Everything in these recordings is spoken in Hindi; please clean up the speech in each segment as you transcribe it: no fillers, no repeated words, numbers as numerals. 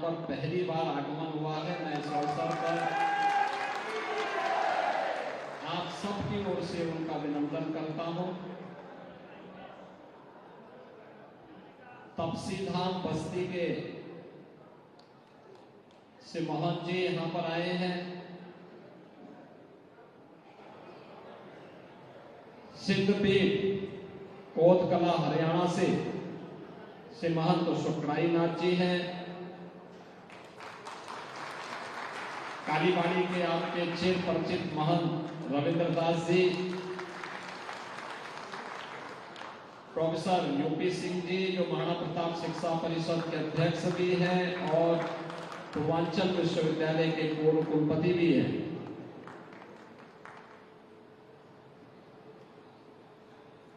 पर पहली बार आगमन हुआ है। मैं इस अवसर पर आप सबकी ओर से उनका अभिनंदन करता हूं। तपसी धाम बस्ती के से मोहन जी यहां पर आए हैं। सिद्धपीठ कोतकला हरियाणा से महंत सुखराई नाथ जी हैं। कालीबाड़ी के आपके चिर परिचित महंत रविंद्र दास जी, प्रोफेसर यूपी सिंह जी जो महाराणा प्रताप शिक्षा परिषद के अध्यक्ष भी हैं और पूर्वांचल विश्वविद्यालय के पूर्व कुलपति भी हैं।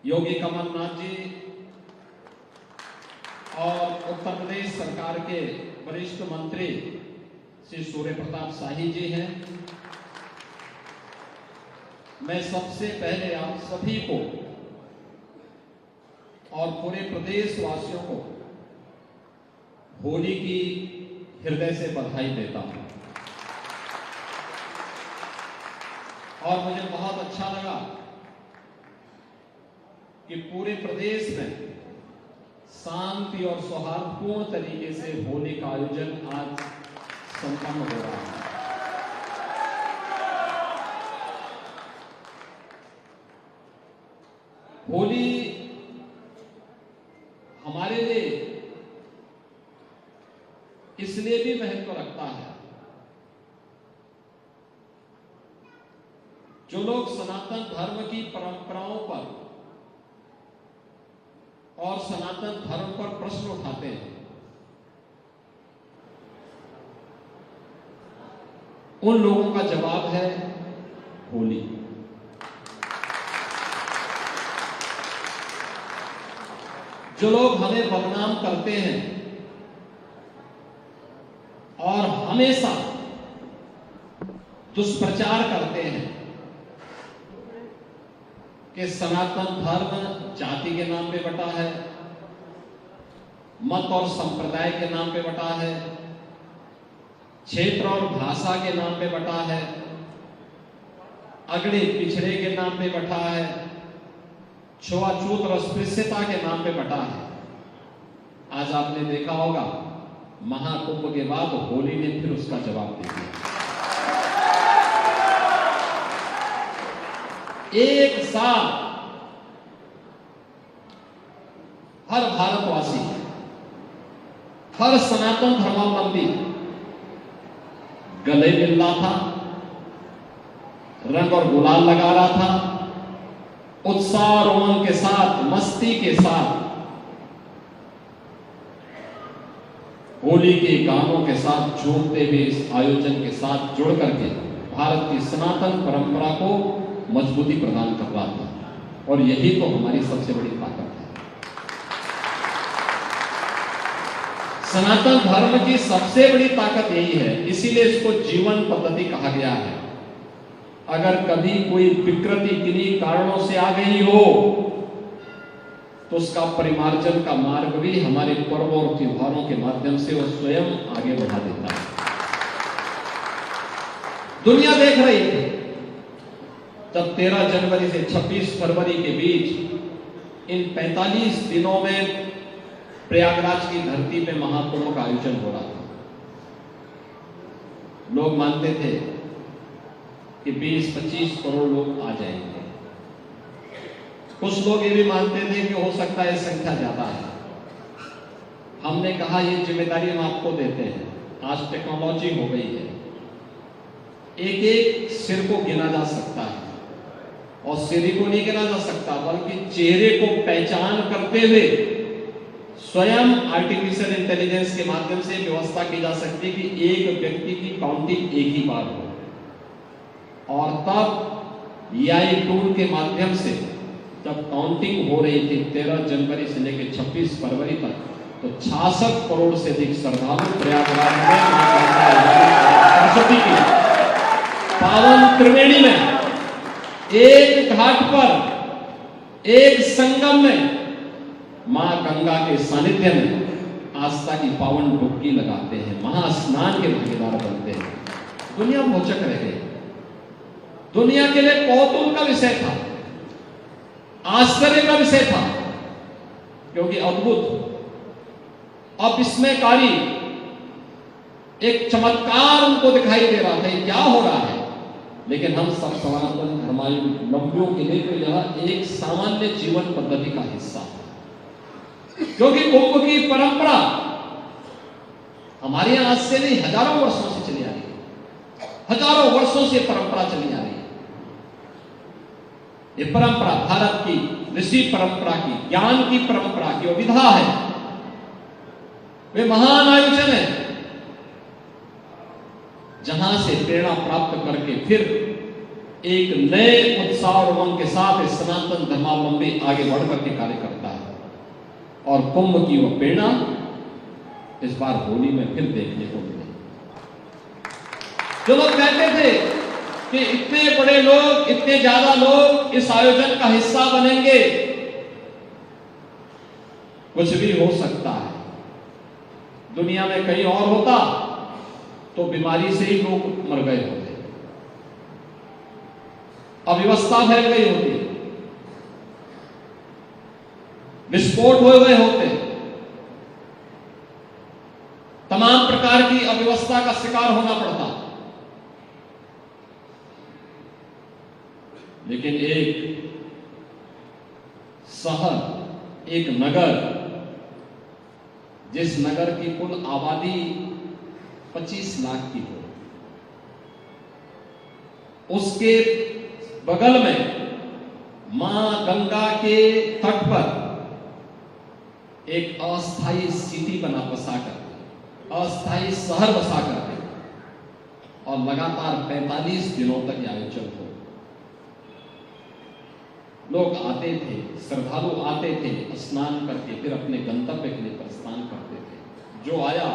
योगी कमलनाथ जी और उत्तर प्रदेश सरकार के वरिष्ठ मंत्री श्री सूर्य प्रताप शाही जी हैं। मैं सबसे पहले आप सभी को और पूरे प्रदेश वासियों को होली की हृदय से बधाई देता हूं। और मुझे बहुत अच्छा लगा कि पूरे प्रदेश में शांति और सौहार्दपूर्ण तरीके से होली का आयोजन आज संपन्न हो रहा है। होली हमारे लिए इसलिए भी महत्व रखता है, जो लोग सनातन धर्म की परंपराओं पर और सनातन धर्म पर प्रश्न उठाते हैं, उन लोगों का जवाब है होली। जो लोग हमें बदनाम करते हैं और हमेशा दुष्प्रचार करते हैं कि सनातन धर्म जाति के नाम पे बटा है, मत और संप्रदाय के नाम पे बटा है, क्षेत्र और भाषा के नाम पे बटा है, अगड़े पिछड़े के नाम पे बटा है, छुआछूत और अस्पृश्यता के नाम पे बटा है। आज आपने देखा होगा महाकुंभ के बाद होली ने फिर उसका जवाब दे दिया। एक साथ हर भारतवासी, हर सनातन धर्मावलंबी गले मिल रहा था, रंग और गुलाल लगा रहा था, उत्साह और उमंग के साथ, मस्ती के साथ, होली के गानों के साथ झूमते हुए इस आयोजन के साथ जुड़ करके भारत की सनातन परंपरा को मजबूती प्रदान कर रहा था। और यही तो हमारी सबसे बड़ी ताकत है। सनातन धर्म की सबसे बड़ी ताकत यही है, इसीलिए इसको जीवन पद्धति कहा गया है। अगर कभी कोई विकृति किन्हीं कारणों से आ गई हो तो उसका परिमार्जन का मार्ग भी हमारे पर्व और त्योहारों के माध्यम से वो स्वयं आगे बढ़ा देता है। दुनिया देख रही थी जब 13 जनवरी से 26 फरवरी के बीच इन 45 दिनों में प्रयागराज की धरती पे महाकुंभ का आयोजन हो रहा था। लोग मानते थे कि 20-25 करोड़ लोग आ जाएंगे। कुछ लोग ये भी मानते थे कि हो सकता है संख्या ज्यादा है। हमने कहा ये जिम्मेदारी हम आपको देते हैं। आज टेक्नोलॉजी हो गई है, एक एक सिर को गिना जा सकता है और सिर ही को नहीं गिना जा सकता बल्कि चेहरे को पहचान करते हुए स्वयं आर्टिफिशियल इंटेलिजेंस के माध्यम से व्यवस्था की जा सकती है कि एक व्यक्ति की काउंटिंग एक ही बार हो। और तब AI टूल के माध्यम से जब काउंटिंग हो रही थी 13 जनवरी से लेकर 26 फरवरी तक, तो 66 करोड़ से अधिक श्रद्धालु प्रयागराज में सरस्वती की पावन त्रिवेणी में एक घाट पर एक संगम में मां गंगा के सानिध्य में आस्था की पावन डुबकी लगाते हैं। महास्नान के भागीदार बनते हैं। दुनिया भौचक रह गई। दुनिया के लिए कौतूहल का विषय था, आश्चर्य का विषय था, क्योंकि अद्भुत अविस्मयकारी एक चमत्कार उनको दिखाई दे रहा था, ये क्या हो रहा है। लेकिन हम सब सनातन धर्मावलंबियों के लिए तो यह एक सामान्य जीवन पद्धति का हिस्सा है, क्योंकि कुंभ की परंपरा हमारे यहां आज से नहीं, हजारों वर्षों से चली आ रही है। हजारों वर्षों से परंपरा चली आ रही है। ये परंपरा भारत की ऋषि परंपरा की, ज्ञान की परंपरा की विधा है। वे महान आयोजन है जहां से प्रेरणा प्राप्त करके फिर एक नए उत्साह और उमंग के साथ सनातन धर्मावलंबी आगे बढ़कर के कार्य करता है। और कुंभ की वह प्रेरणा इस बार होली में फिर देखने को मिली। जो लोग कहते थे कि इतने बड़े लोग, इतने ज्यादा लोग इस आयोजन का हिस्सा बनेंगे, कुछ भी हो सकता है। दुनिया में कहीं और होता तो बीमारी से ही लोग मर गए होते, अव्यवस्था फैल गई होती, विस्फोट हुए हुए होते, तमाम प्रकार की अव्यवस्था का शिकार होना पड़ता। लेकिन एक शहर, एक नगर, जिस नगर की कुल आबादी 25 लाख की हो, उसके बगल में मां गंगा के तट पर एक अस्थायी सिटी बसा कर, अस्थायी शहर बसा कर, और लगातार 45 दिनों तक यह आयोजन हो। लोग आते थे, श्रद्धालु आते थे, स्नान करके फिर अपने गंतव्य के लिए प्रस्थान करते थे। जो आया,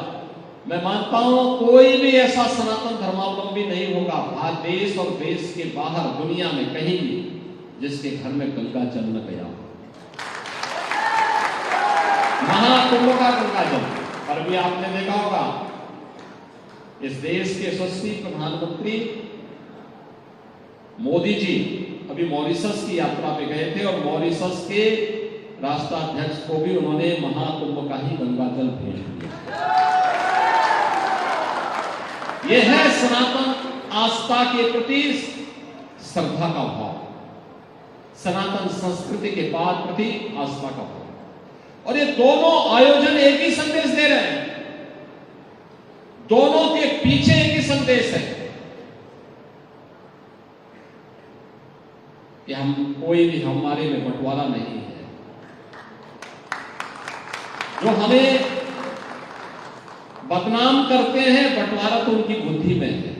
मैं मानता हूं कोई भी ऐसा सनातन धर्मावलंबी नहीं होगा देश और देश के बाहर दुनिया में कहीं भी जिसके घर में गंगा जल न गया हो। महाकुंभ का गंगा जल पर भी आपने देखा होगा, इस देश के यशस्वी प्रधानमंत्री मोदी जी अभी मॉरिशस की यात्रा पे गए थे, और मॉरिशस के राष्ट्राध्यक्ष को भी उन्होंने महाकुंभ का ही गंगा जल भेज दिया। यह है सनातन आस्था के प्रति श्रद्धा का भाव, सनातन संस्कृति के बाद प्रति आस्था का भाव। और ये दोनों आयोजन एक ही संदेश दे रहे हैं, दोनों के पीछे एक ही संदेश है कि हम कोई भी हमारे में बंटवारा नहीं है। जो हमें बदनाम करते हैं, बंटवारा तो उनकी बुद्धि में है।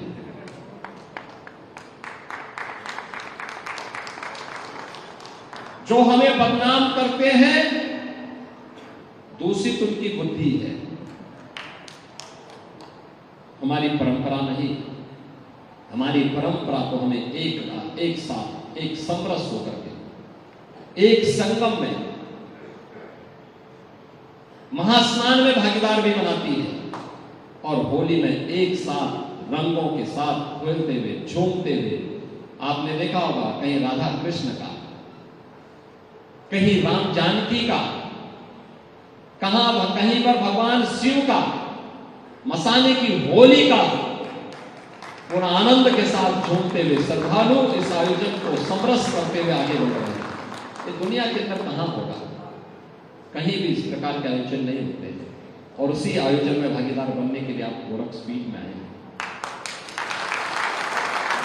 जो हमें बदनाम करते हैं, दूषित उनकी बुद्धि है, हमारी परंपरा नहीं। हमारी परंपरा तो हमें एक साथ, एक समरस होकर के, एक संगम में, महास्नान में भागीदार भी बनाती है, और होली में एक साथ रंगों के साथ खेलते हुए, झूमते हुए। आपने देखा होगा कहीं राधा कृष्ण का, कहीं राम जानकी का, कहीं पर भगवान शिव का, मसाने की होली का, पूरा आनंद के साथ झूमते हुए श्रद्धालु इस आयोजन को समरस करते हुए आगे बढ़ रहे हैं। ये दुनिया के अंदर कहां होगा? कहीं भी इस प्रकार के आयोजन नहीं होते हैं। और उसी आयोजन में भागीदार बनने के लिए आप गोरखपीठ में आए।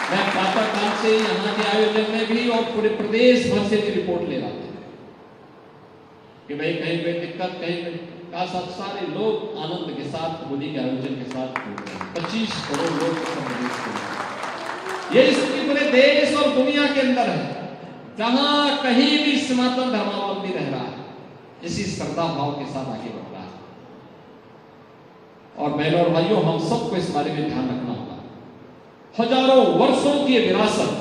मैं प्रातःकाल से यहाँ के आयोजन में भी और पूरे प्रदेश भर से रिपोर्ट ले रहा था कि भाई कहीं पे दिक्कत, कहीं पे का सब सारे लोग आनंद के साथ होली के आयोजन के साथ 25 करोड़ लोग ये स्थिति पूरे देश और दुनिया के अंदर है। जहां कहीं भी सनातन धर्मावलंबी रह रहा है, इसी श्रद्धा भाव के साथ आगे बढ़ रहा है। और बहनों और भाइयों, हम सबको इस बारे में ध्यान रखना होगा। हजारों वर्षों की विरासत,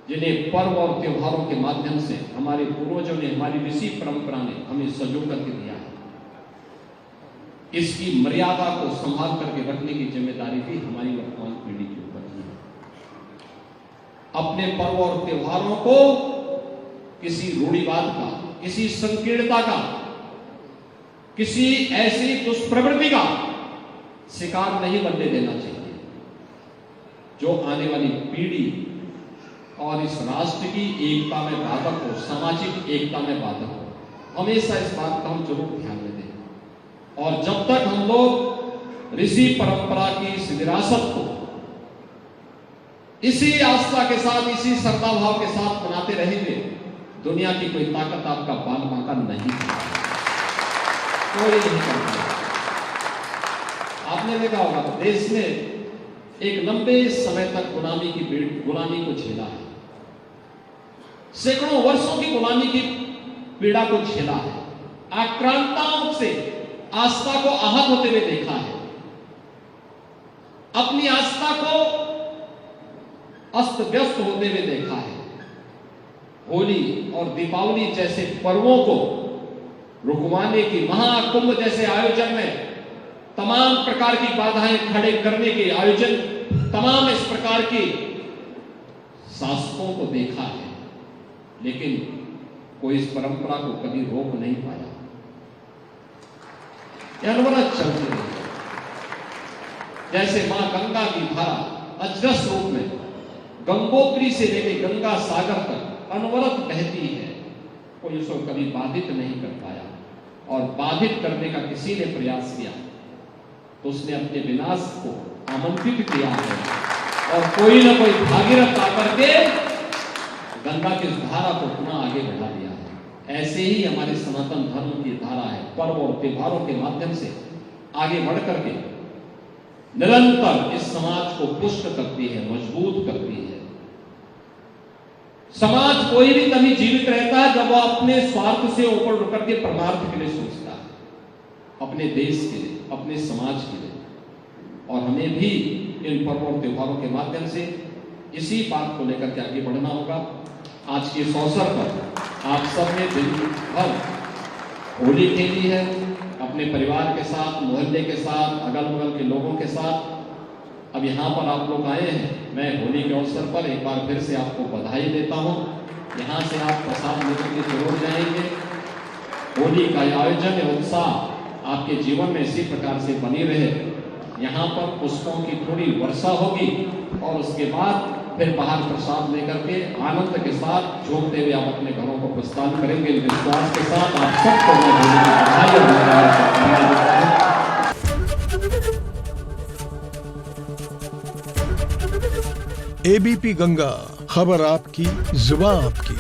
जिन्हें पर्व और त्योहारों के माध्यम से हमारे पूर्वजों ने, हमारी ऋषि परंपरा ने हमें संजो करके दिया है, इसकी मर्यादा को संभाल करके रखने की जिम्मेदारी भी हमारी वर्तमान पीढ़ी के ऊपर है। अपने पर्व और त्योहारों को किसी रूढ़िवाद का, किसी संकीर्णता का, किसी ऐसी दुष्प्रवृत्ति का शिकार नहीं बनने देना चाहिए जो आने वाली पीढ़ी और इस राष्ट्र की एकता में बाधक हो, सामाजिक एकता में बाधक हो। हमेशा इस बात का हम जरूर ध्यान में दें। और जब तक हम लोग ऋषि परंपरा की इस विरासत को इसी आस्था के साथ, इसी श्रद्धा भाव के साथ मनाते रहेंगे, दुनिया की कोई ताकत आपका बाल बांका नहीं कर कोई नहीं करता। आपने देखा होगा देश ने एक लंबे समय तक गुलामी को झेला है, सैकड़ों वर्षों की गुलामी की पीड़ा को झेला है, आक्रांताओं से आस्था को आहत होते हुए देखा है, अपनी आस्था को अस्त व्यस्त होते हुए देखा है। होली और दीपावली जैसे पर्वों को रुकवाने की, महाकुंभ जैसे आयोजन में तमाम प्रकार की बाधाएं खड़े करने के आयोजन, तमाम इस प्रकार की शासकों को देखा है, लेकिन कोई इस परंपरा को कभी रोक नहीं पाया। यह अनवरत चलती रही, जैसे मां गंगा की धारा अजरस रूप में गंगोत्री से लेकर गंगा सागर तक अनवरत बहती है, कोई उसको कभी बाधित नहीं कर पाया। और बाधित करने का किसी ने प्रयास किया तो उसने अपने विनाश को आमंत्रित किया है, और कोई ना कोई भागीरथ आकर के गंगा की धारा को पुनः आगे बढ़ा दिया है। ऐसे ही हमारे सनातन धर्म की धारा है, पर्व और त्योहारों के माध्यम से आगे बढ़ करके निरंतर इस समाज को पुष्ट करती है, मजबूत करती है। समाज कोई भी तभी जीवित रहता है जब वो अपने स्वार्थ से ऊपर उठ करके परमार्थ के लिए सोचता है, अपने देश के लिए, अपने समाज के लिए। और हमें भी इन पर्वों और त्योहारों के माध्यम से इसी बात को लेकर के आगे बढ़ना होगा। आज के इस अवसर पर आप सब ने दिन भर होली खेली है, अपने परिवार के साथ, मोहल्ले के साथ, अगल बगल के लोगों के साथ। अब यहाँ पर आप लोग आए हैं, मैं होली के अवसर पर एक बार फिर से आपको बधाई देता हूँ। यहाँ से आप प्रसाद लेकर के जरूर जाएंगे। होली का आयोजन, उत्साह आपके जीवन में इसी प्रकार से बनी रहे। यहाँ पर पुष्पों की थोड़ी वर्षा होगी और उसके बाद फिर बाहर प्रसाद लेकर के आनंद के साथ झोंकते हुए आप अपने घरों को प्रस्थान करेंगे। विश्वास के साथ आप सबको मैं होली की बधाई और मुबारकबाद देता हूं। एबीपी गंगा, खबर आपकी, जुबान आपकी।